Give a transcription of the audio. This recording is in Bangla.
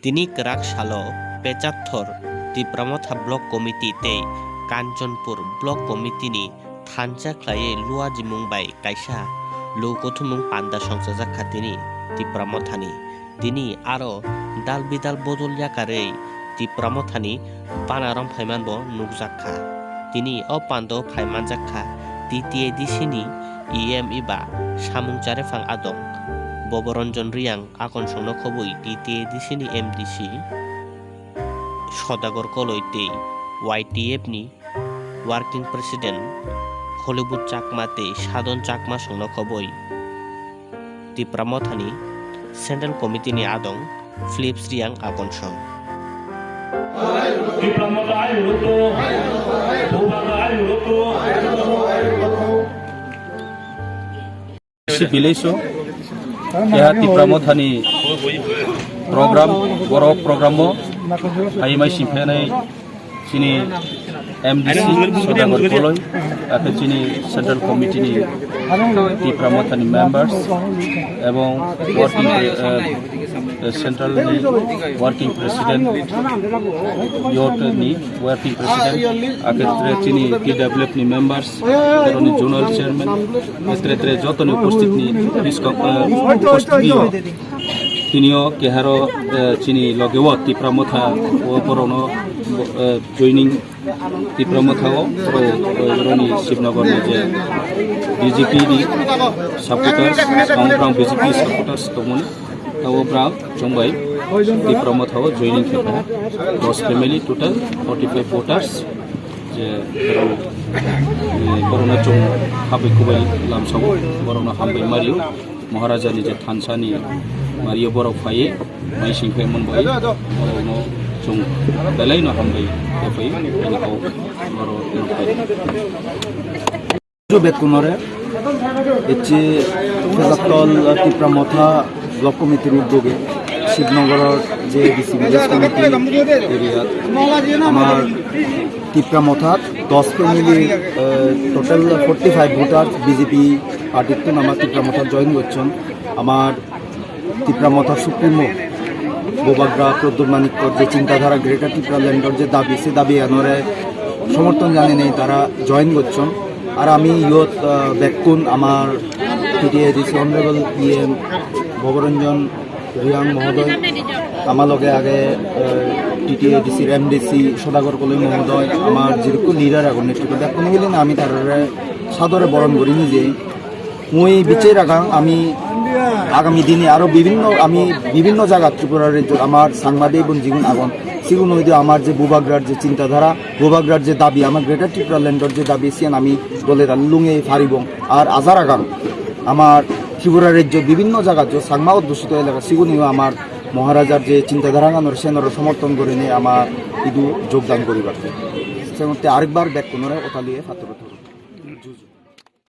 তিনি কেরাক সালো পেচাত্থর তীব্রামথা block committee tei Kanchanpur block কমিটিনি থানচাख्लायै लुवाजिमुं bai kaisa लौकथुमुं पान्दा संसाजाखा তিনি তীব্রামথানি তিনি আরো দাল বিদাল বদল ইয়াকাरै তীব্রামথানি পানারম ফাইমানbo nukjakha তিনি o pando faimanjakha TTADC ni EM iba samungchare phang adong Boboranjan Riang akon songno khoboi TTADC ni MDC Sodagor koloi tei YTF ni Working President Hollywood Chakma tei Sadon Chakma songno khoboi তীব্রামথানি Central Committee ni adong Philips Riang akon song Bileso ya তীব্রামথানি program borok programo haimai simpenai sini MDC Sodagor koloi ate sini Central Committee ni তীব্রামথানি members এবং working Central ni working president yot ni working president aketre sini TWF ni members teroni zonal chairman etre jotoni উপস্থিত ni তিনিও কেহারো চিনি লগেও তীব্রামথা ও বরনো জয়নিং তীব্রামথাও রনি শিবনগর যে BJP ni supporters কাউন্ট্রাং BJP supporters তমন তাও ব্রাং জংবাই তীব্রামথাও জয়নিং খেপা 10 ফ্যামিলি টোটাল 45 voters যে বরনা চং হাबै খুবাই লামসাও বরনা হাबै মারিও মহারাজানি যে থানসানি Mario borok faye mai singkai mon boy no chung dalai no hambai efai ani ko maro efai jo bekunore echi fezatol তীব্রামথা ব্লক কমিটির উদ্যোগে শিবনগরের যে ডিসি ভিলেজ কমিটি এরিয়াত আমার তীব্রামথা 10 ফ্যামিলি টোটাল 45 ভোটার বিজেপি পার্টির তো আমার তীব্রামথা জয়েন করছেন আমার তীব্রামথা সুপ্রিমো বোবাগ্রা প্রদ্যুৎ মানিক্যর যে চিন্তাধারা গ্রেটার তীব্রাল্যান্ডর যে দাবি সে দাবি আনরে সমর্থন জানি নেই তারা জয়েন করছেন আর আমি ইয়ত বেকুন আমার TTADC honourable EM Bhabaranjan Reang মহোদয় আমার লগে আগে TTADC MDC সদাগর কলই মহোদয় আমার যেরকম লিডার এখন নেতৃত্ব বেকুন হইলে না আমি তার সাদরে বরণ করি নিজে মই বিচার আগাং আমি আগামী দিনে আরো বিভিন্ন জায়গা ত্রিপুরা রাজ্য আমার সাংবাদিক এবং জীবন আগন সেগুলো হইতে আমার যে বুবাগ্রার যে চিন্তাধারা বুবাগ্রার যে দাবি আমার গ্রেটার ত্রিপুরাল্যান্ডর যে দাবি সিয়ান আমি দলের লুঙে ফারিব আর আজার আগাম আমার ত্রিপুরা রাজ্য বিভিন্ন জায়গা যে সাংমা অধ্যুষিত এলাকা সেগুলিও আমার মহারাজার যে চিন্তাধারা গানোর সেনর সমর্থন করে নিয়ে আমার ইদু যোগদান করিবার সে মধ্যে আরেকবার ব্যাক পুনরায় ওতালিয়ে ফাতর